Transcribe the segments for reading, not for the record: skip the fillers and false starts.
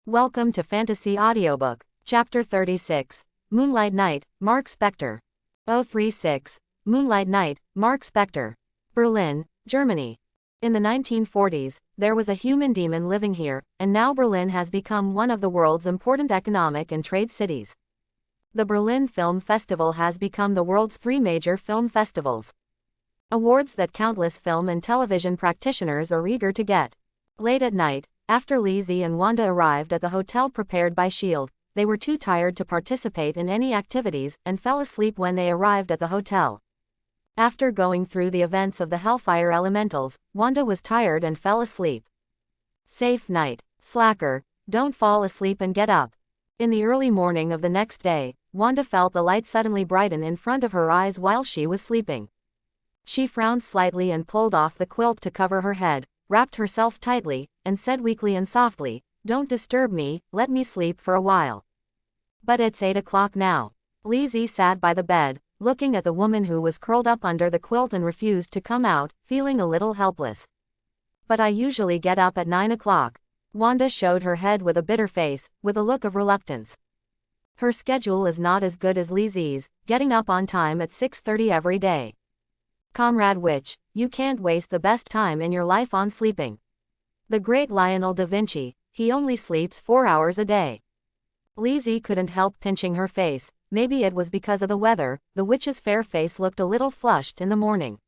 Welcome to Fantasy Audiobook, Chapter 36, Moonlight Night, Mark Spector. 036, Moonlight Night, Mark Spector. Berlin, Germany. In the 1940s, there was a human demon living here, and now Berlin has become one of the world's important economic and trade cities. The Berlin Film Festival has become the world's three major film festivals. Awards that countless film and television practitioners are eager to get. Late at night, after Lizzie and Wanda arrived at the hotel prepared by S.H.I.E.L.D., they were too tired to participate in any activities and fell asleep when they arrived at the hotel. After going through the events of the Hellfire Elementals, Wanda was tired and fell asleep. Safe night, slacker, don't fall asleep and get up. In the early morning of the next day, Wanda felt the light suddenly brighten in front of her eyes while she was sleeping. She frowned slightly and pulled off the quilt to cover her head, wrapped herself tightly, and said weakly and softly, "Don't disturb me, let me sleep for a while." But it's 8 o'clock now. Lizzie sat by the bed, looking at the woman who was curled up under the quilt and refused to come out, feeling a little helpless. "But I usually get up at 9 o'clock. Wanda showed her head with a bitter face, with a look of reluctance. Her schedule is not as good as Lizzie's, getting up on time at 6:30 every day. Comrade Witch, you can't waste the best time in your life on sleeping. The great Lionel da Vinci, he only sleeps 4 hours a day." Lizzie couldn't help pinching her face. Maybe it was because of the weather, the witch's fair face looked a little flushed in the morning.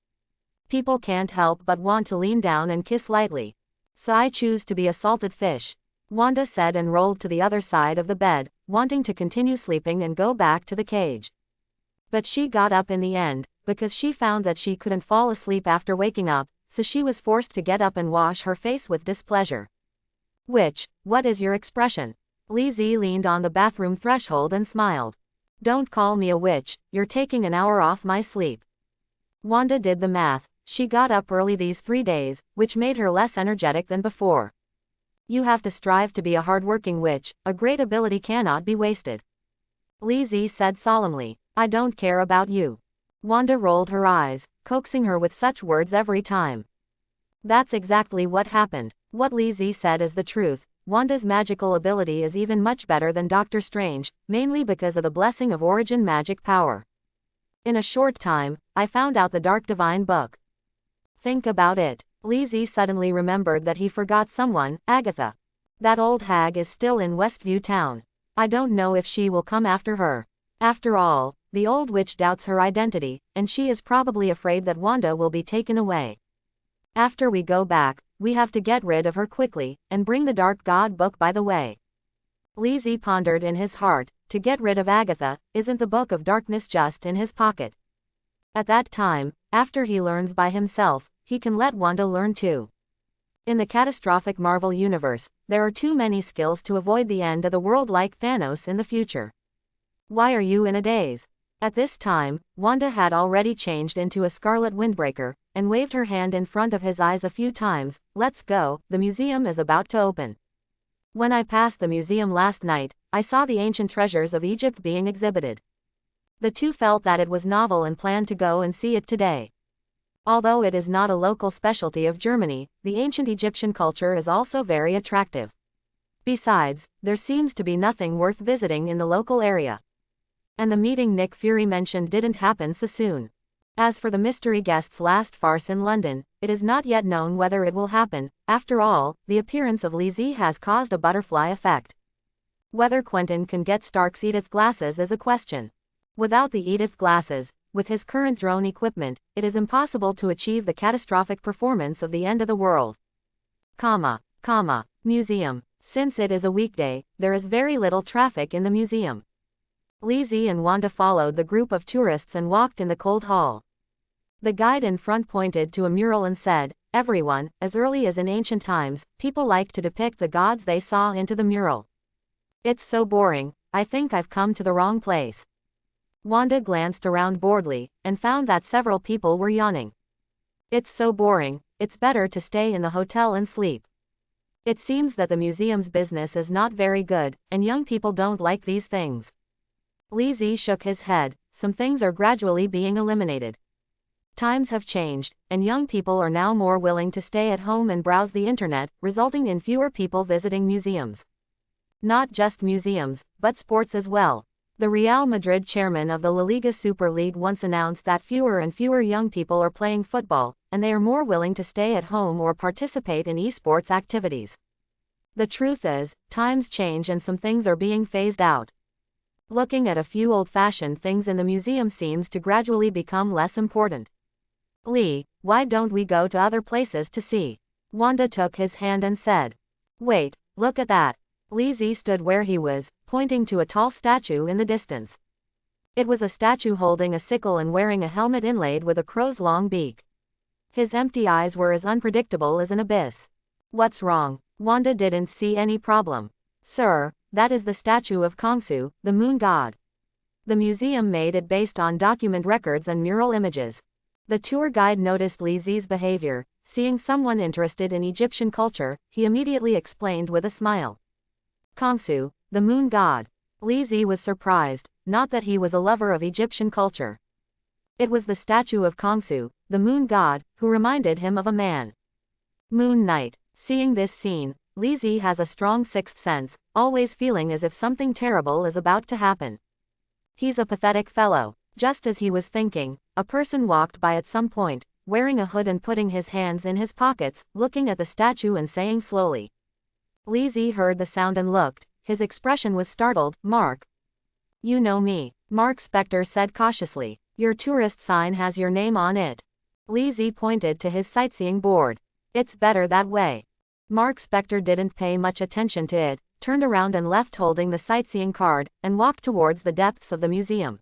"People can't help but want to lean down and kiss lightly. So I choose to be a salted fish," Wanda said and rolled to the other side of the bed, wanting to continue sleeping and go back to the cage. But she got up in the end, because she found that she couldn't fall asleep after waking up, so she was forced to get up and wash her face with displeasure. "Witch, what is your expression?" Lizzie leaned on the bathroom threshold and smiled. "Don't call me a witch, you're taking an hour off my sleep." Wanda did the math. She got up early these 3 days, which made her less energetic than before. "You have to strive to be a hard-working witch, a great ability cannot be wasted," Lizzie said solemnly. "I don't care about you." Wanda rolled her eyes, coaxing her with such words every time. That's exactly what happened. What Lizzie said is the truth. Wanda's magical ability is even much better than Doctor Strange, mainly because of the blessing of origin magic power. In a short time, I found out the Dark Divine book. Think about it. Lizzie suddenly remembered that he forgot someone, Agatha. That old hag is still in Westview Town. I don't know if she will come after her. After all, the old witch doubts her identity, and she is probably afraid that Wanda will be taken away. After we go back, we have to get rid of her quickly, and bring the Dark God book by the way. Lizzie pondered in his heart, to get rid of Agatha, isn't the book of darkness just in his pocket? At that time, after he learns by himself, he can let Wanda learn too. In the catastrophic Marvel universe, there are too many skills to avoid the end of the world like Thanos in the future. Why are you in a daze? At this time, Wanda had already changed into a scarlet windbreaker, and waved her hand in front of his eyes a few times. "Let's go, the museum is about to open." When I passed the museum last night, I saw the ancient treasures of Egypt being exhibited. The two felt that it was novel and planned to go and see it today. Although it is not a local specialty of Germany, the ancient Egyptian culture is also very attractive. Besides, there seems to be nothing worth visiting in the local area. And the meeting Nick Fury mentioned didn't happen so soon. As for the mystery guest's last farce in London, it is not yet known whether it will happen. After all, the appearance of Lizzie has caused a butterfly effect. Whether Quentin can get Stark's Edith glasses is a question. Without the Edith glasses, with his current drone equipment, it is impossible to achieve the catastrophic performance of the end of the world. Museum. Since it is a weekday, there is very little traffic in the museum. Lizzie and Wanda followed the group of tourists and walked in the cold hall. The guide in front pointed to a mural and said, "Everyone, as early as in ancient times, people liked to depict the gods they saw into the mural." "It's so boring, I think I've come to the wrong place." Wanda glanced around boredly, and found that several people were yawning. "It's so boring, it's better to stay in the hotel and sleep. It seems that the museum's business is not very good, and young people don't like these things." Lizzie shook his head. Some things are gradually being eliminated. Times have changed, and young people are now more willing to stay at home and browse the internet, resulting in fewer people visiting museums. Not just museums, but sports as well. The Real Madrid chairman of the La Liga Super League once announced that fewer and fewer young people are playing football, and they are more willing to stay at home or participate in esports activities. The truth is, times change and some things are being phased out. Looking at a few old-fashioned things in the museum seems to gradually become less important. Lee, why don't we go to other places to see? Wanda took his hand and said. Wait, look at that. Lee stood where he was, pointing to a tall statue in the distance. It was a statue holding a sickle and wearing a helmet inlaid with a crow's long beak. His empty eyes were as unpredictable as an abyss. What's wrong? Wanda didn't see any problem. Sir, that is the statue of Kongsu, the moon god. The museum made it based on document records and mural images. The tour guide noticed Li's behavior. Seeing someone interested in Egyptian culture, he immediately explained with a smile. Kongsu, the moon god. Li was surprised, not that he was a lover of Egyptian culture. It was the statue of Kongsu, the moon god, who reminded him of a man. Moon Knight. Seeing this scene, Li has a strong sixth sense, always feeling as if something terrible is about to happen. He's a pathetic fellow. Just as he was thinking, a person walked by at some point, wearing a hood and putting his hands in his pockets, looking at the statue and saying slowly. Li heard the sound and looked. His expression was startled. Mark. You know me, Mark Spector said cautiously. Your tourist sign has your name on it. Li pointed to his sightseeing board. It's better that way. Mark Spector didn't pay much attention to it, turned around and left holding the sightseeing card, and walked towards the depths of the museum.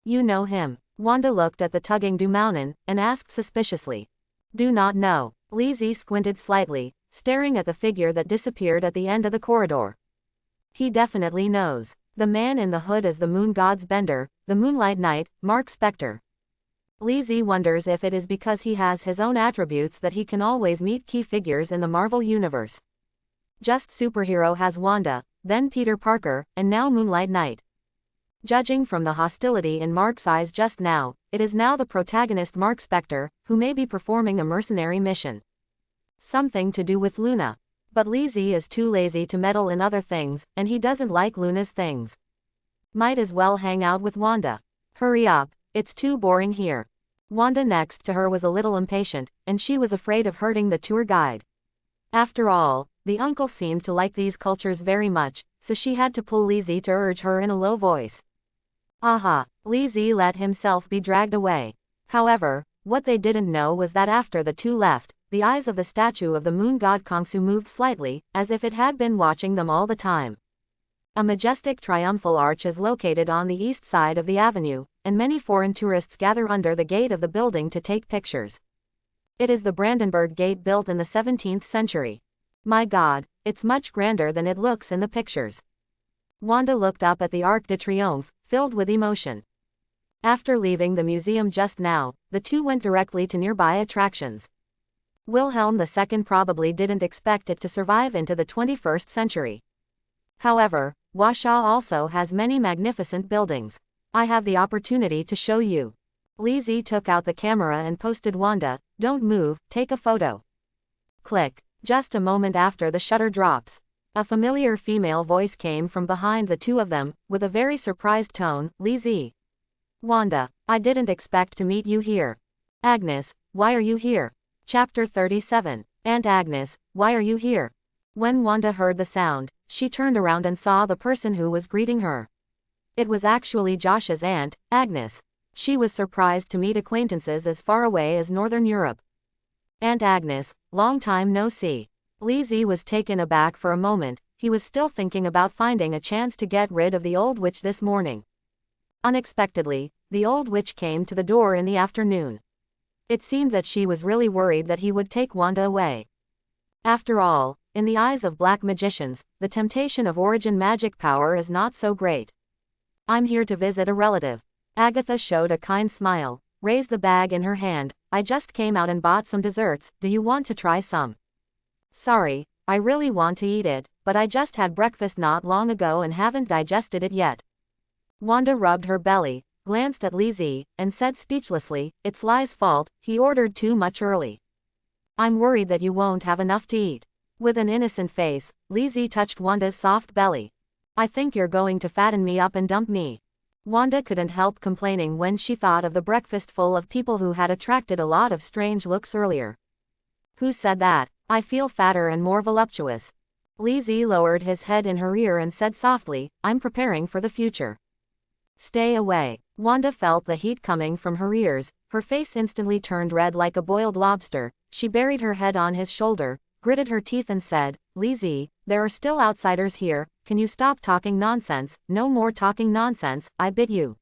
You know him. Wanda looked at the tugging Dumounin, and asked suspiciously. Do not know. Li squinted slightly, staring at the figure that disappeared at the end of the corridor. He definitely knows. The man in the hood is the moon god's bender, the Moonlight Knight, Mark Spector. Li wonders if it is because he has his own attributes that he can always meet key figures in the Marvel universe. Just superhero has Wanda, then Peter Parker, and now Moonlight Knight. Judging from the hostility in Mark's eyes just now, it is now the protagonist Mark Spector, who may be performing a mercenary mission. Something to do with Luna. But Li is too lazy to meddle in other things, and he doesn't like Luna's things. Might as well hang out with Wanda. Hurry up, it's too boring here. Wanda next to her was a little impatient, and she was afraid of hurting the tour guide. After all, the uncle seemed to like these cultures very much, so she had to pull Li to urge her in a low voice. Aha, Li let himself be dragged away. However, what they didn't know was that after the two left, the eyes of the statue of the moon god Kongsu moved slightly, as if it had been watching them all the time. A majestic triumphal arch is located on the east side of the avenue, and many foreign tourists gather under the gate of the building to take pictures. It is the Brandenburg Gate built in the 17th century. My God, it's much grander than it looks in the pictures. Wanda looked up at the Arc de Triomphe, filled with emotion. After leaving the museum just now, the two went directly to nearby attractions. Wilhelm II probably didn't expect it to survive into the 21st century. However, Warsaw also has many magnificent buildings. I have the opportunity to show you. Li took out the camera and posted Wanda, don't move, take a photo. Click. Just a moment after the shutter drops. A familiar female voice came from behind the two of them, with a very surprised tone, Li. Wanda, I didn't expect to meet you here. Agnes, why are you here? Chapter 37. Aunt Agnes, why are you here? When Wanda heard the sound, she turned around and saw the person who was greeting her. It was actually Josh's aunt, Agnes. She was surprised to meet acquaintances as far away as Northern Europe. Aunt Agnes, long time no see. Li was taken aback for a moment. He was still thinking about finding a chance to get rid of the old witch this morning. Unexpectedly, the old witch came to the door in the afternoon. It seemed that she was really worried that he would take Wanda away. After all, in the eyes of black magicians, the temptation of origin magic power is not so great. I'm here to visit a relative. Agatha showed a kind smile, raised the bag in her hand. I just came out and bought some desserts, do you want to try some? Sorry, I really want to eat it, but I just had breakfast not long ago and haven't digested it yet. Wanda rubbed her belly, glanced at Li, and said speechlessly, it's Li's fault, he ordered too much early. I'm worried that you won't have enough to eat. With an innocent face, Lizzie touched Wanda's soft belly. I think you're going to fatten me up and dump me. Wanda couldn't help complaining when she thought of the breakfast full of people who had attracted a lot of strange looks earlier. Who said that? I feel fatter and more voluptuous. Lizzie lowered his head in her ear and said softly, I'm preparing for the future. Stay away. Wanda felt the heat coming from her ears, her face instantly turned red like a boiled lobster. She buried her head on his shoulder, gritted her teeth and said, Lizzie, there are still outsiders here, can you stop talking nonsense? No more talking nonsense, I bid you.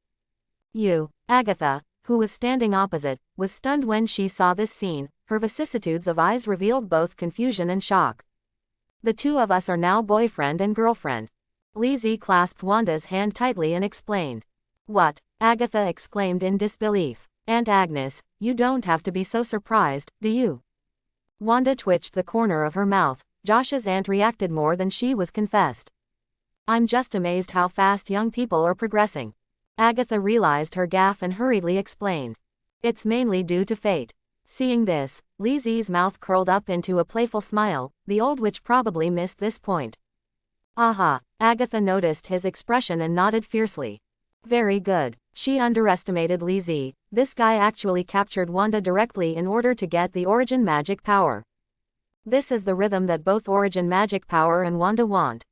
You. Agatha, who was standing opposite, was stunned when she saw this scene. Her vicissitudes of eyes revealed both confusion and shock. The two of us are now boyfriend and girlfriend. Lizzie clasped Wanda's hand tightly and explained. What? Agatha exclaimed in disbelief. Aunt Agnes, you don't have to be so surprised, do you? Wanda twitched the corner of her mouth. Josh's aunt reacted more than she was confessed. I'm just amazed how fast young people are progressing. Agatha realized her gaffe and hurriedly explained. It's mainly due to fate. Seeing this, Lizzie's mouth curled up into a playful smile. The old witch probably missed this point. Aha! Agatha noticed his expression and nodded fiercely. Very good. She underestimated Lizzie. This guy actually captured Wanda directly in order to get the origin magic power. This is the rhythm that both origin magic power and Wanda want.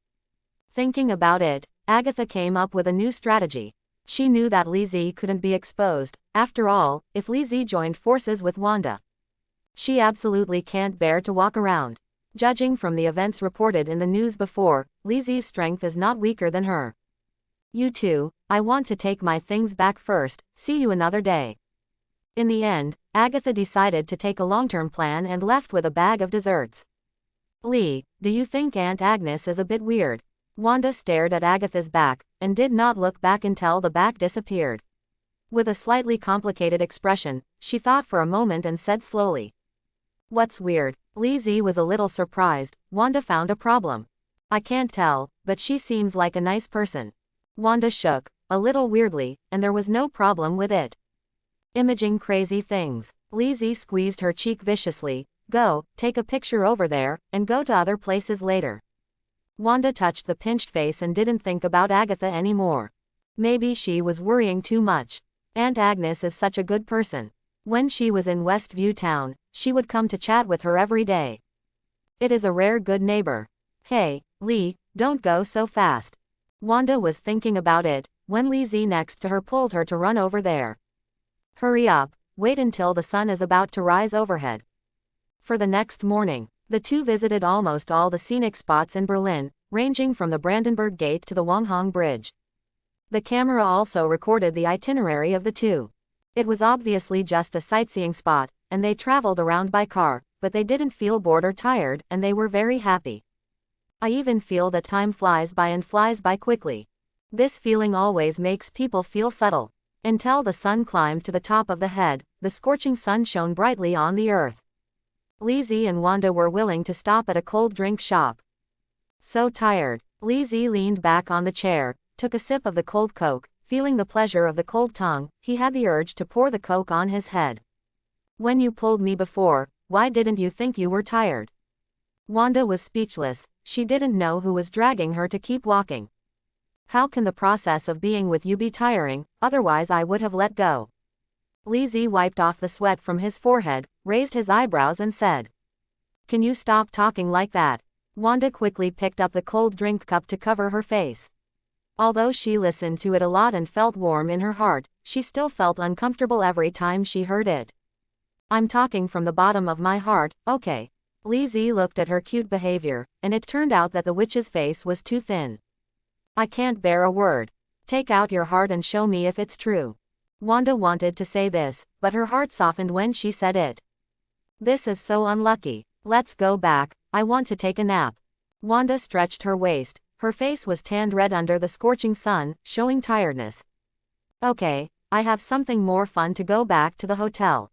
Thinking about it, Agatha came up with a new strategy. She knew that Lizzie couldn't be exposed. After all, if Lizzie joined forces with Wanda, she absolutely can't bear to walk around. Judging from the events reported in the news before, Lizzie's strength is not weaker than her. You two, I want to take my things back first, see you another day. In the end, Agatha decided to take a long-term plan and left with a bag of desserts. Lee, do you think Aunt Agnes is a bit weird? Wanda stared at Agatha's back, and did not look back until the back disappeared. With a slightly complicated expression, she thought for a moment and said slowly. What's weird? Lizzie was a little surprised. Wanda found a problem. I can't tell, but she seems like a nice person. Wanda shook, a little weirdly, and there was no problem with it. Imaging crazy things. Lizzie squeezed her cheek viciously. Go, take a picture over there, and go to other places later. Wanda touched the pinched face and didn't think about Agatha anymore. Maybe she was worrying too much. Aunt Agnes is such a good person. When she was in Westview Town, she would come to chat with her every day. It is a rare good neighbor. Hey, Lee, don't go so fast. Wanda was thinking about it, when Lizzie next to her pulled her to run over there. Hurry up, wait until the sun is about to rise overhead. For the next morning, the two visited almost all the scenic spots in Berlin, ranging from the Brandenburg Gate to the Wanghong Bridge. The camera also recorded the itinerary of the two. It was obviously just a sightseeing spot, and they traveled around by car, but they didn't feel bored or tired, and they were very happy. I even feel that time flies by and flies by quickly. This feeling always makes people feel subtle. Until the sun climbed to the top of the head, the scorching sun shone brightly on the earth. Lizzie and Wanda were willing to stop at a cold drink shop. So tired, Lizzie leaned back on the chair, took a sip of the cold Coke, feeling the pleasure of the cold tongue. He had the urge to pour the Coke on his head. When you pulled me before, why didn't you think you were tired? Wanda was speechless. She didn't know who was dragging her to keep walking. How can the process of being with you be tiring? Otherwise I would have let go. Lizzie wiped off the sweat from his forehead, raised his eyebrows and said. Can you stop talking like that? Wanda quickly picked up the cold drink cup to cover her face. Although she listened to it a lot and felt warm in her heart, she still felt uncomfortable every time she heard it. I'm talking from the bottom of my heart, okay. Lizzie looked at her cute behavior, and it turned out that the witch's face was too thin. I can't bear a word. Take out your heart and show me if it's true. Wanda wanted to say this, but her heart softened when she said it. This is so unlucky. Let's go back, I want to take a nap. Wanda stretched her waist. Her face was tanned red under the scorching sun, showing tiredness. Okay, I have something more fun to go back to the hotel.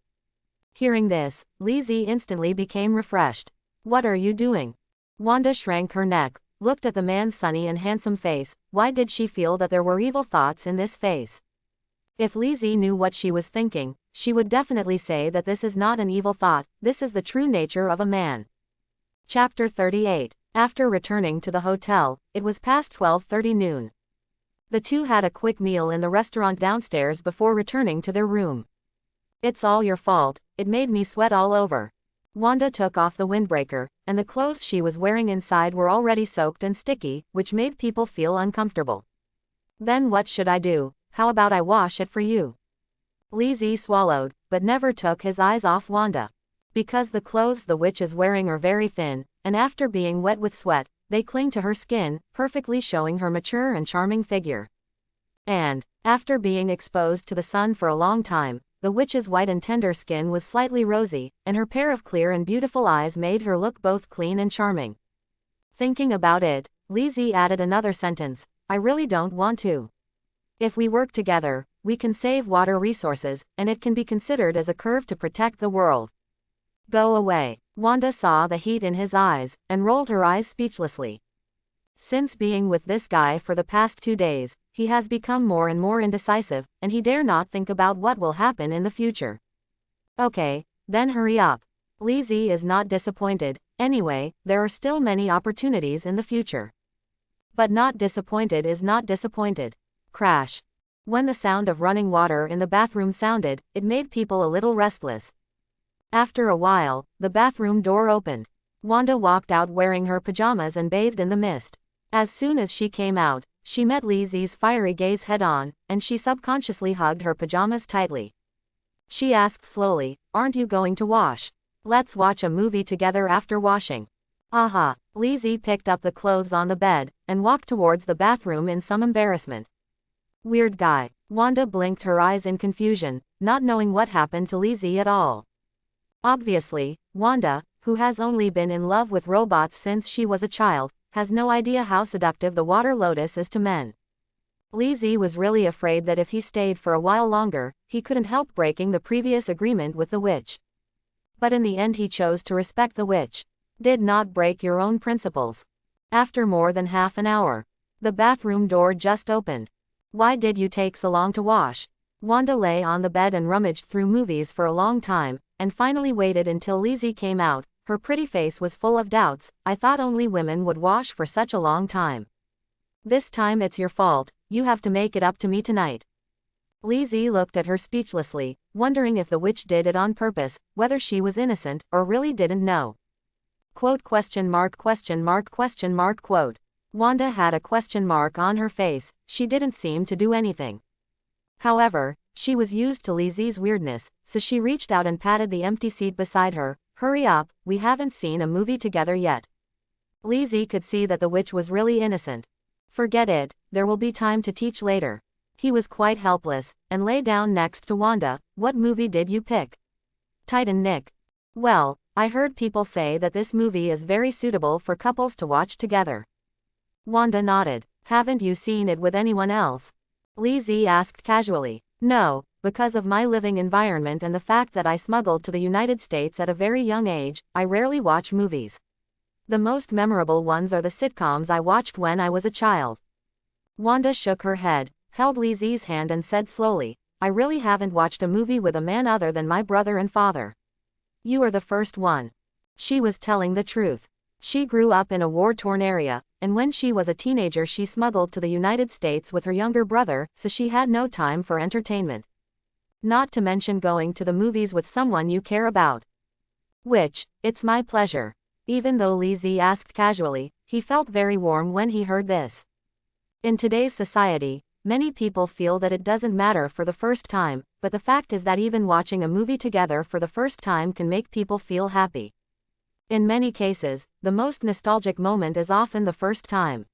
Hearing this, Lizzie instantly became refreshed. What are you doing? Wanda shrank her neck, looked at the man's sunny and handsome face. Why did she feel that there were evil thoughts in this face? If Lizzie knew what she was thinking, she would definitely say that this is not an evil thought, this is the true nature of a man. Chapter 38. After returning to the hotel, it was past 12:30 noon. The two had a quick meal in the restaurant downstairs before returning to their room. It's all your fault, it made me sweat all over. Wanda took off the windbreaker, and the clothes she was wearing inside were already soaked and sticky, which made people feel uncomfortable. Then what should I do? How about I wash it for you? Lizzie swallowed, but never took his eyes off Wanda. Because the clothes the witch is wearing are very thin, and after being wet with sweat, they cling to her skin, perfectly showing her mature and charming figure. And, after being exposed to the sun for a long time, the witch's white and tender skin was slightly rosy, and her pair of clear and beautiful eyes made her look both clean and charming. Thinking about it, Lizzie added another sentence, I really don't want to. If we work together, we can save water resources, and it can be considered as a curve to protect the world. Go away. Wanda saw the heat in his eyes, and rolled her eyes speechlessly. Since being with this guy for the past 2 days, he has become more and more indecisive, and he dare not think about what will happen in the future. Okay, then hurry up. Lizzie is not disappointed, anyway, there are still many opportunities in the future. But not disappointed is not disappointed. Crash. When the sound of running water in the bathroom sounded, it made people a little restless. After a while, the bathroom door opened. Wanda walked out wearing her pajamas and bathed in the mist. As soon as she came out, she met Lizzie's fiery gaze head-on, and she subconsciously hugged her pajamas tightly. She asked slowly, aren't you going to wash? Let's watch a movie together after washing. Aha. Lizzie picked up the clothes on the bed, and walked towards the bathroom in some embarrassment. Weird guy. Wanda blinked her eyes in confusion, not knowing what happened to Lizzie at all. Obviously, Wanda, who has only been in love with robots since she was a child, has no idea how seductive the water lotus is to men. Lizzie was really afraid that if he stayed for a while longer, he couldn't help breaking the previous agreement with the witch. But in the end he chose to respect the witch. Did not break your own principles. After more than half an hour, the bathroom door just opened. Why did you take so long to wash? Wanda lay on the bed and rummaged through movies for a long time, and finally waited until Lizzie came out. Her pretty face was full of doubts. I thought only women would wash for such a long time. This time it's your fault, you have to make it up to me tonight. Lizzie looked at her speechlessly, wondering if the witch did it on purpose, whether she was innocent, or really didn't know. Quote question mark question mark question mark quote. Wanda had a question mark on her face, she didn't seem to do anything. However, she was used to Lizzie's weirdness, so she reached out and patted the empty seat beside her. Hurry up, we haven't seen a movie together yet. Lizzie could see that the witch was really innocent. Forget it, there will be time to teach later. He was quite helpless, and lay down next to Wanda. What movie did you pick? Titanic. Well, I heard people say that this movie is very suitable for couples to watch together. Wanda nodded. Haven't you seen it with anyone else? Lizzie asked casually. No, because of my living environment and the fact that I smuggled to the United States at a very young age, I rarely watch movies. The most memorable ones are the sitcoms I watched when I was a child. Wanda shook her head, held Lizzie's hand and said slowly, I really haven't watched a movie with a man other than my brother and father. You are the first one. She was telling the truth. She grew up in a war-torn area, and when she was a teenager she smuggled to the United States with her younger brother, so she had no time for entertainment. Not to mention going to the movies with someone you care about. Which, it's my pleasure. Even though Lizzie asked casually, he felt very warm when he heard this. In today's society, many people feel that it doesn't matter for the first time, but the fact is that even watching a movie together for the first time can make people feel happy. In many cases, the most nostalgic moment is often the first time.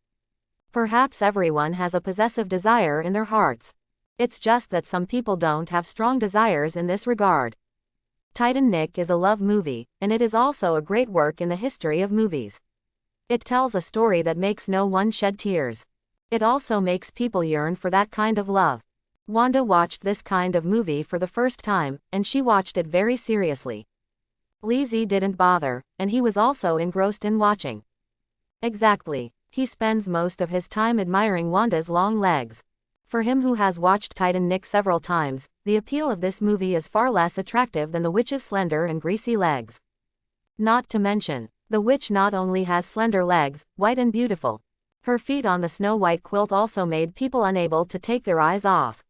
Perhaps everyone has a possessive desire in their hearts. It's just that some people don't have strong desires in this regard. Titanic is a love movie, and it is also a great work in the history of movies. It tells a story that makes no one shed tears. It also makes people yearn for that kind of love. Wanda watched this kind of movie for the first time, and she watched it very seriously. Lizzie didn't bother, and he was also engrossed in watching. Exactly. He spends most of his time admiring Wanda's long legs. For him who has watched Titanic several times, the appeal of this movie is far less attractive than the witch's slender and greasy legs. Not to mention, The witch not only has slender legs, white and beautiful. Her feet on the snow-white quilt also made people unable to take their eyes off.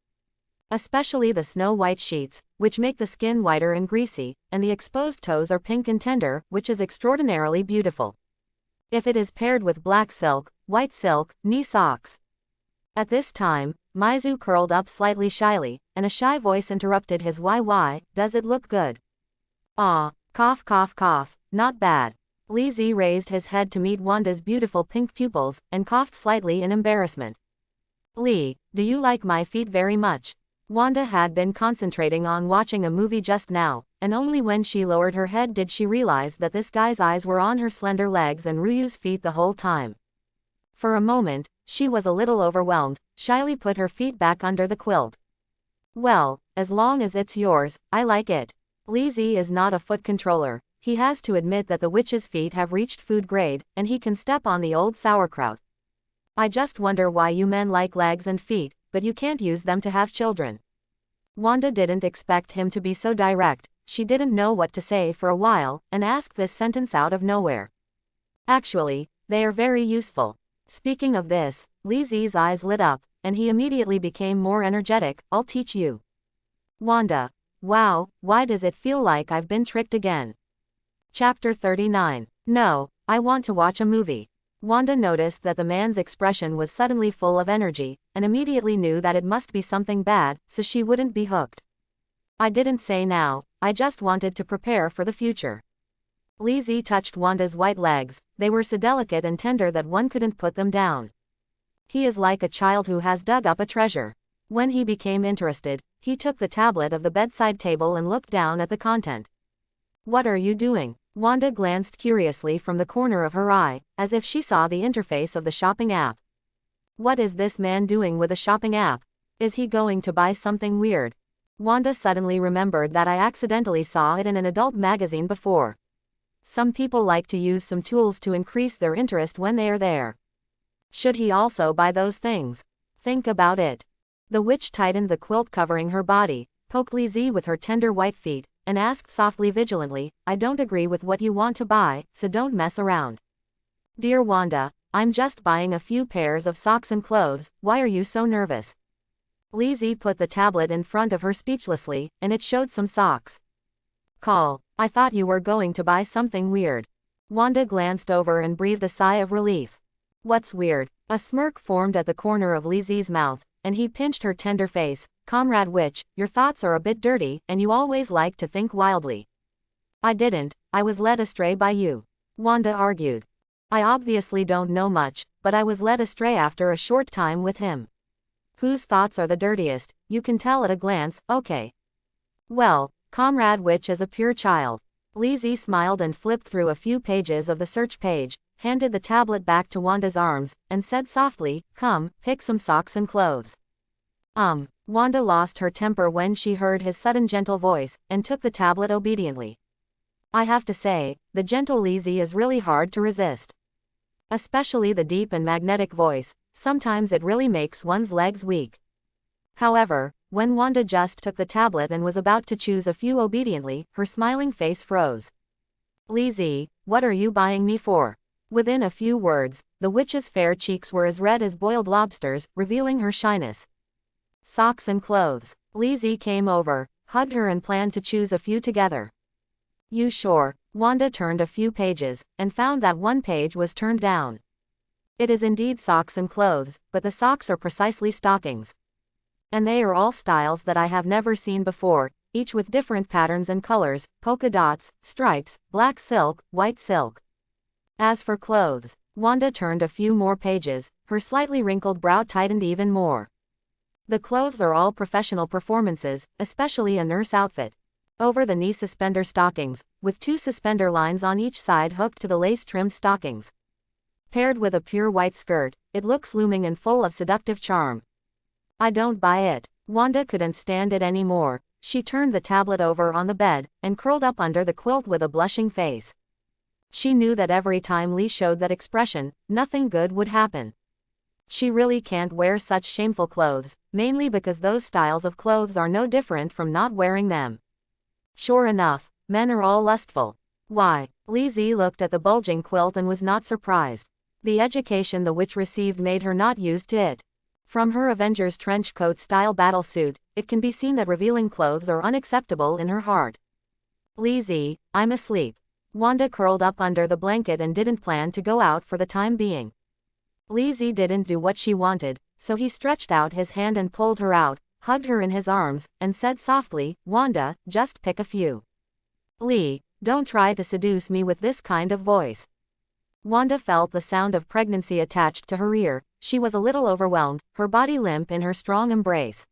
Especially the snow-white sheets, which make the skin whiter and greasy, and the exposed toes are pink and tender, which is extraordinarily beautiful. If it is paired with black silk, white silk, knee socks. At this time, Maizu curled up slightly shyly, and a shy voice interrupted his why, does it look good? Ah, cough cough cough, not bad. Li Zi raised his head to meet Wanda's beautiful pink pupils, and coughed slightly in embarrassment. Li, do you like my feet very much? Wanda had been concentrating on watching a movie just now, and only when she lowered her head did she realize that this guy's eyes were on her slender legs and Ryu's feet the whole time. For a moment, she was a little overwhelmed, shyly put her feet back under the quilt. Well, as long as it's yours, I like it. Li Zi is not a foot controller. He has to admit that the witch's feet have reached food grade, and he can step on the old sauerkraut. I just wonder why you men like legs and feet, but you can't use them to have children. Wanda didn't expect him to be so direct. She didn't know what to say for a while, and asked this sentence out of nowhere. Actually, they are very useful. Speaking of this, Li Zi's eyes lit up, and he immediately became more energetic. I'll teach you. Wanda. Wow, why does it feel like I've been tricked again? Chapter 39. No, I want to watch a movie. Wanda noticed that the man's expression was suddenly full of energy, and immediately knew that it must be something bad, so she wouldn't be hooked. I didn't say now, I just wanted to prepare for the future. Li Zi touched Wanda's white legs. They were so delicate and tender that one couldn't put them down. He is like a child who has dug up a treasure. When he became interested, he took the tablet of the bedside table and looked down at the content. What are you doing? Wanda glanced curiously from the corner of her eye, as if she saw the interface of the shopping app. What is this man doing with a shopping app? Is he going to buy something weird? Wanda suddenly remembered that I accidentally saw it in an adult magazine before. Some people like to use some tools to increase their interest when they are there. Should he also buy those things? Think about it. The witch tightened the quilt covering her body, poked Li Zi with her tender white feet, and asked softly vigilantly, I don't agree with what you want to buy, so don't mess around. Dear Wanda, I'm just buying a few pairs of socks and clothes, why are you so nervous? Li Zi put the tablet in front of her speechlessly, and it showed some socks. Call, I thought you were going to buy something weird. Wanda glanced over and breathed a sigh of relief. What's weird? A smirk formed at the corner of Li Zi's mouth, and he pinched her tender face. Comrade Witch, your thoughts are a bit dirty, and you always like to think wildly. I didn't, I was led astray by you. Wanda argued. I obviously don't know much, but I was led astray after a short time with him. Whose thoughts are the dirtiest? You can tell at a glance, okay. Well, Comrade Witch is a pure child. Li Zi smiled and flipped through a few pages of the search page, handed the tablet back to Wanda's arms, and said softly, come, pick some socks and clothes. Wanda lost her temper when she heard his sudden gentle voice, and took the tablet obediently. I have to say, the gentle Li Zi is really hard to resist. Especially the deep and magnetic voice, sometimes it really makes one's legs weak. However, when Wanda just took the tablet and was about to choose a few obediently, her smiling face froze. Li Zi, what are you buying me for? Within a few words, the witch's fair cheeks were as red as boiled lobsters, revealing her shyness. Socks and clothes. Li Zi came over, hugged her and planned to choose a few together. You sure? Wanda turned a few pages, and found that one page was turned down. It is indeed socks and clothes, but the socks are precisely stockings. And they are all styles that I have never seen before, each with different patterns and colors, polka dots, stripes, black silk, white silk. As for clothes, Wanda turned a few more pages, her slightly wrinkled brow tightened even more. The clothes are all professional performances, especially a nurse outfit. Over-the-knee suspender stockings, with 2 suspender lines on each side hooked to the lace-trimmed stockings. Paired with a pure white skirt, it looks looming and full of seductive charm. I don't buy it. Wanda couldn't stand it anymore. She turned the tablet over on the bed, and curled up under the quilt with a blushing face. She knew that every time Li showed that expression, nothing good would happen. She really can't wear such shameful clothes, mainly because those styles of clothes are no different from not wearing them. Sure enough, men are all lustful. Why, Li Zi looked at the bulging quilt and was not surprised. The education the witch received made her not used to it. From her Avengers trench coat style battlesuit, it can be seen that revealing clothes are unacceptable in her heart. Li Zi, I'm asleep. Wanda curled up under the blanket and didn't plan to go out for the time being. Li Zi didn't do what she wanted, so he stretched out his hand and pulled her out, hugged her in his arms, and said softly, Wanda, just pick a few. Li, don't try to seduce me with this kind of voice. Wanda felt the sound of pregnancy attached to her ear. She was a little overwhelmed, her body limp in her strong embrace.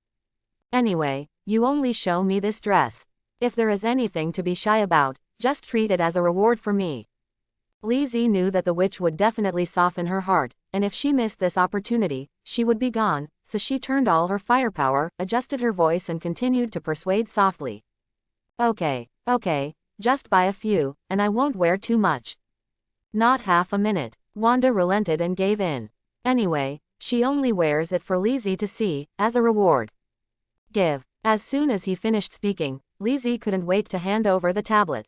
Anyway, you only show me this dress. If there is anything to be shy about, just treat it as a reward for me. Li Zi knew that the witch would definitely soften her heart, and if she missed this opportunity, she would be gone, so she turned all her firepower, adjusted her voice and continued to persuade softly. Okay, just buy a few, and I won't wear too much. Not half a minute. Wanda relented and gave in. Anyway, she only wears it for Li Zi to see, as a reward. Give. As soon as he finished speaking, Li Zi couldn't wait to hand over the tablet.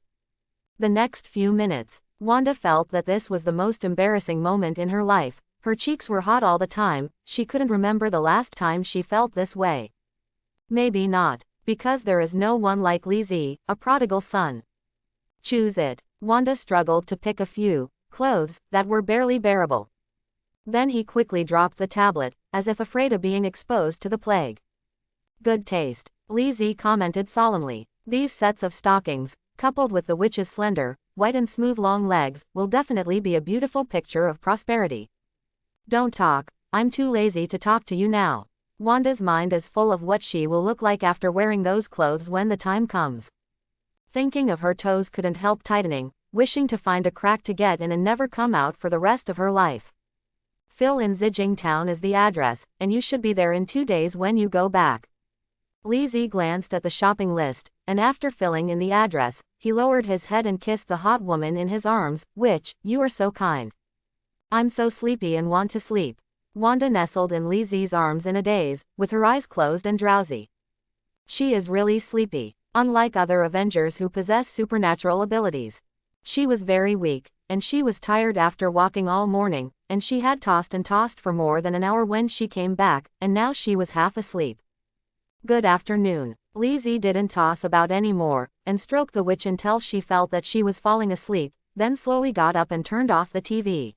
The next few minutes, Wanda felt that this was the most embarrassing moment in her life. Her cheeks were hot all the time, she couldn't remember the last time she felt this way. Maybe not, because there is no one like Li Zi, a prodigal son. Choose it. Wanda struggled to pick a few clothes that were barely bearable. Then he quickly dropped the tablet, as if afraid of being exposed to the plague. Good taste, Li Zi commented solemnly. These sets of stockings, coupled with the witch's slender, white and smooth long legs, will definitely be a beautiful picture of prosperity. Don't talk, I'm too lazy to talk to you now. Wanda's mind is full of what she will look like after wearing those clothes when the time comes. Thinking of her toes couldn't help tightening, wishing to find a crack to get in and never come out for the rest of her life. Fill in Zijing Town is the address, and you should be there in 2 days when you go back. Li Zi glanced at the shopping list, and after filling in the address, he lowered his head and kissed the hot woman in his arms, Witch, you are so kind. I'm so sleepy and want to sleep. Wanda nestled in Li Zi's arms in a daze, with her eyes closed and drowsy. She is really sleepy, unlike other Avengers who possess supernatural abilities. She was very weak, and she was tired after walking all morning, and she had tossed and tossed for more than an hour when she came back, and now she was half asleep. Good afternoon. Li Zi didn't toss about any more, and stroked the witch until she felt that she was falling asleep, then slowly got up and turned off the TV.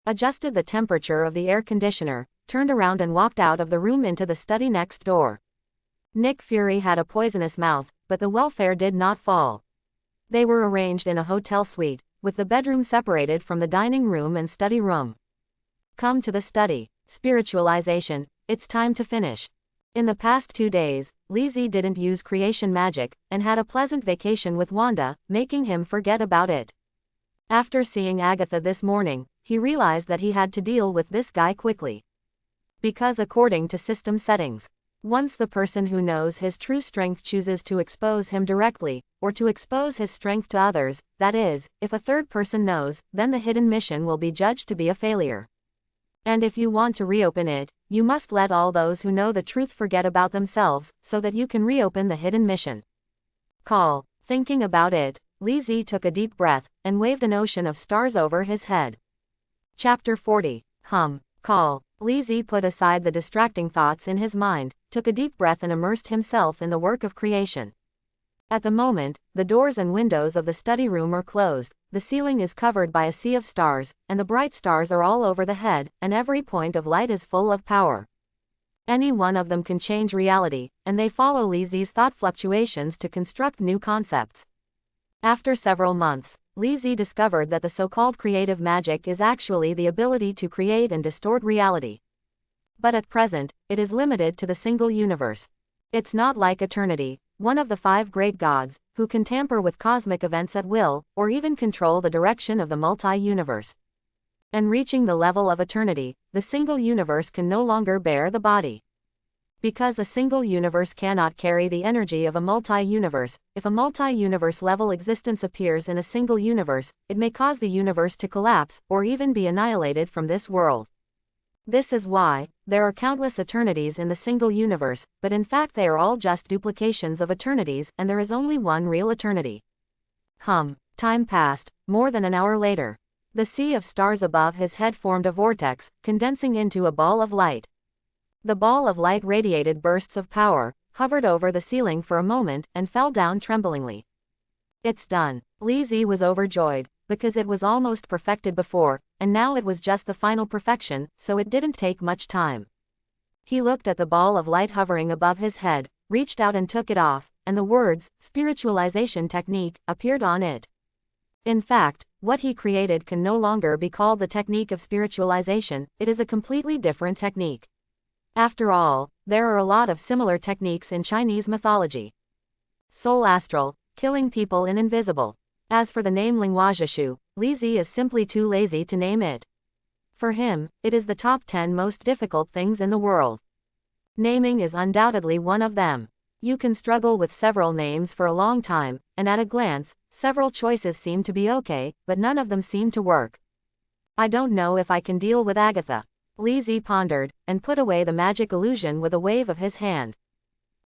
Adjusted the temperature of the air conditioner, turned around and walked out of the room into the study next door. Nick Fury had a poisonous mouth, but the welfare did not fall. They were arranged in a hotel suite, with the bedroom separated from the dining room and study room. Come to the study. Spiritualization, it's time to finish. In the past 2 days, Li Zi didn't use creation magic, and had a pleasant vacation with Wanda, making him forget about it. After seeing Agatha this morning, he realized that he had to deal with this guy quickly. Because according to system settings, once the person who knows his true strength chooses to expose him directly, or to expose his strength to others, that is, if a third person knows, then the hidden mission will be judged to be a failure. And if you want to reopen it, you must let all those who know the truth forget about themselves, so that you can reopen the hidden mission. Call. Thinking about it, Li Zi took a deep breath, and waved an ocean of stars over his head. Chapter 40. Call. Li Zi put aside the distracting thoughts in his mind, took a deep breath and immersed himself in the work of creation. At the moment, the doors and windows of the study room are closed, the ceiling is covered by a sea of stars, and the bright stars are all over the head, and every point of light is full of power. Any one of them can change reality, and they follow Li Zi's thought fluctuations to construct new concepts. After several months, Li Zi discovered that the so-called creative magic is actually the ability to create and distort reality. But at present, it is limited to the single universe. It's not like eternity, one of the 5 great gods, who can tamper with cosmic events at will, or even control the direction of the multi-universe. And reaching the level of eternity, the single universe can no longer bear the body. Because a single universe cannot carry the energy of a multi-universe, if a multi-universe level existence appears in a single universe, it may cause the universe to collapse, or even be annihilated from this world. This is why, there are countless eternities in the single universe, but in fact they are all just duplications of eternities, and there is only one real eternity. Time passed, more than an hour later. The sea of stars above his head formed a vortex, condensing into a ball of light. The ball of light radiated bursts of power, hovered over the ceiling for a moment, and fell down tremblingly. It's done. Li Zi was overjoyed, because it was almost perfected before, and now it was just the final perfection, so it didn't take much time. He looked at the ball of light hovering above his head, reached out and took it off, and the words, spiritualization technique, appeared on it. In fact, what he created can no longer be called the technique of spiritualization, it is a completely different technique. After all, there are a lot of similar techniques in Chinese mythology. Soul astral, killing people in invisible. As for the name Linghuazhishu, Li Zi is simply too lazy to name it. For him, it is the top 10 most difficult things in the world. Naming is undoubtedly one of them. You can struggle with several names for a long time, and at a glance, several choices seem to be okay, but none of them seem to work. I don't know if I can deal with Agatha. Li Zi pondered, and put away the magic illusion with a wave of his hand.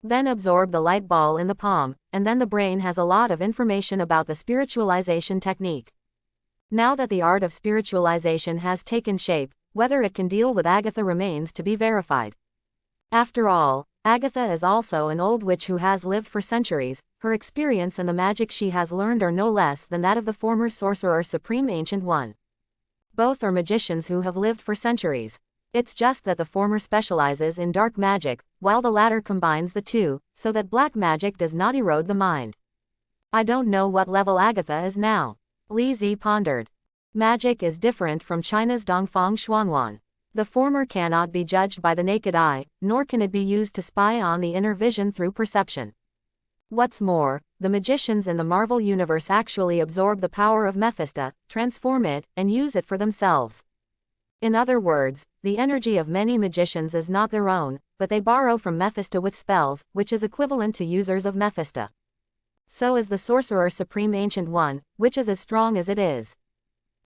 Then absorb the light ball in the palm, and then the brain has a lot of information about the spiritualization technique. Now that the art of spiritualization has taken shape, whether it can deal with Agatha remains to be verified. After all, Agatha is also an old witch who has lived for centuries, her experience and the magic she has learned are no less than that of the former Sorcerer Supreme Ancient One. Both are magicians who have lived for centuries. It's just that the former specializes in dark magic, while the latter combines the two, so that black magic does not erode the mind. I don't know what level Agatha is now. Li Zi pondered. Magic is different from China's Dongfang Xuanhuan. The former cannot be judged by the naked eye, nor can it be used to spy on the inner vision through perception. What's more, the magicians in the Marvel Universe actually absorb the power of Mephisto, transform it, and use it for themselves. In other words, the energy of many magicians is not their own, but they borrow from Mephisto with spells, which is equivalent to users of Mephisto. So is the Sorcerer Supreme Ancient One, which is as strong as it is.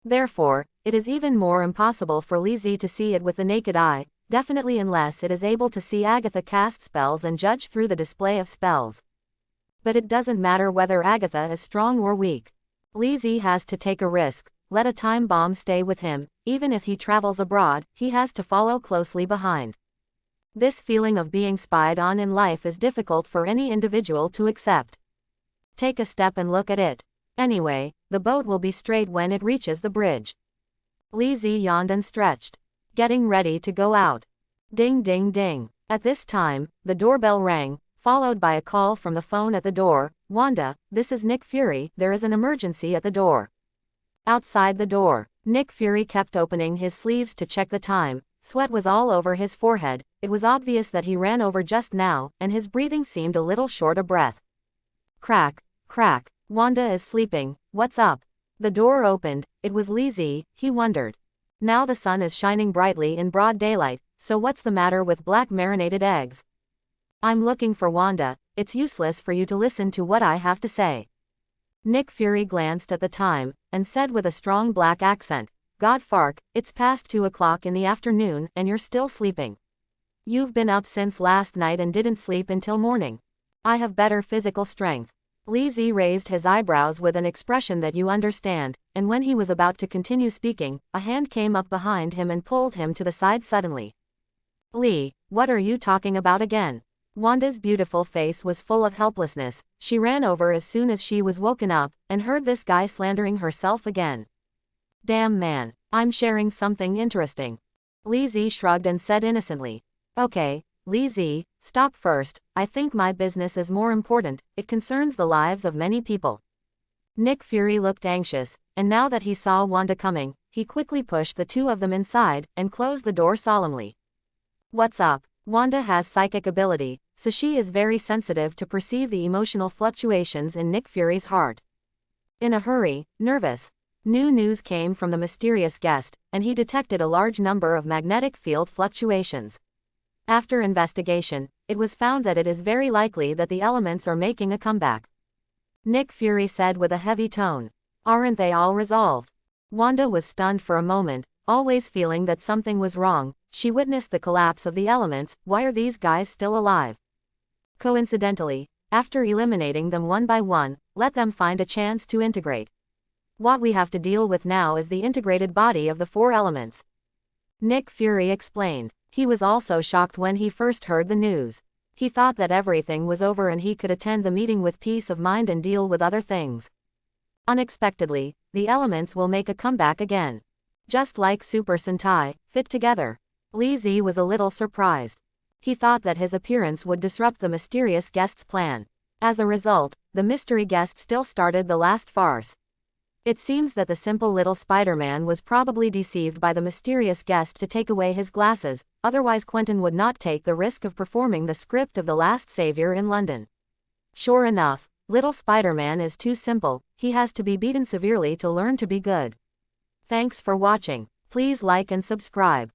Therefore, it is even more impossible for Li Zi to see it with the naked eye, definitely unless it is able to see Agatha cast spells and judge through the display of spells. But it doesn't matter whether Agatha is strong or weak. Li Zi has to take a risk, let a time bomb stay with him, even if he travels abroad, he has to follow closely behind. This feeling of being spied on in life is difficult for any individual to accept. Take a step and look at it. Anyway, the boat will be straight when it reaches the bridge. Li Zi yawned and stretched, getting ready to go out. Ding ding ding. At this time, the doorbell rang, followed by a call from the phone at the door. Wanda, this is Nick Fury, there is an emergency at the door. Outside the door, Nick Fury kept opening his sleeves to check the time. Sweat was all over his forehead, it was obvious that he ran over just now, and his breathing seemed a little short of breath. Crack, crack. Wanda is sleeping, what's up? The door opened, it was Li Zi, he wondered. Now the sun is shining brightly in broad daylight, so what's the matter with black marinated eggs? I'm looking for Wanda, it's useless for you to listen to what I have to say. Nick Fury glanced at the time, and said with a strong black accent, God Fark, it's past 2 o'clock in the afternoon, and you're still sleeping. You've been up since last night and didn't sleep until morning. I have better physical strength. Li Zi raised his eyebrows with an expression that you understand, and when he was about to continue speaking, a hand came up behind him and pulled him to the side suddenly. Li, what are you talking about again? Wanda's beautiful face was full of helplessness. She ran over as soon as she was woken up, and heard this guy slandering herself again. Damn man, I'm sharing something interesting. Li Zi shrugged and said innocently. Okay, Li Zi, stop first, I think my business is more important, it concerns the lives of many people. Nick Fury looked anxious, and now that he saw Wanda coming, he quickly pushed the two of them inside, and closed the door solemnly. What's up? Wanda has psychic ability, so she is very sensitive to perceive the emotional fluctuations in Nick Fury's heart. In a hurry, nervous. New news came from the mysterious guest, and he detected a large number of magnetic field fluctuations. After investigation, it was found that it is very likely that the elements are making a comeback. Nick Fury said with a heavy tone. Aren't they all resolved? Wanda was stunned for a moment, always feeling that something was wrong. She witnessed the collapse of the elements. Why are these guys still alive? Coincidentally, after eliminating them one by one, let them find a chance to integrate. What we have to deal with now is the integrated body of the four elements. Nick Fury explained. He was also shocked when he first heard the news. He thought that everything was over and he could attend the meeting with peace of mind and deal with other things. Unexpectedly, the elements will make a comeback again. Just like Super Sentai, fit together. Lee Z was a little surprised. He thought that his appearance would disrupt the mysterious guest's plan. As a result, the mystery guest still started the last farce. It seems that the simple little Spider-Man was probably deceived by the mysterious guest to take away his glasses, otherwise Quentin would not take the risk of performing the script of The Last Savior in London. Sure enough, little Spider-Man is too simple, he has to be beaten severely to learn to be good. Thanks for watching. Please like and subscribe.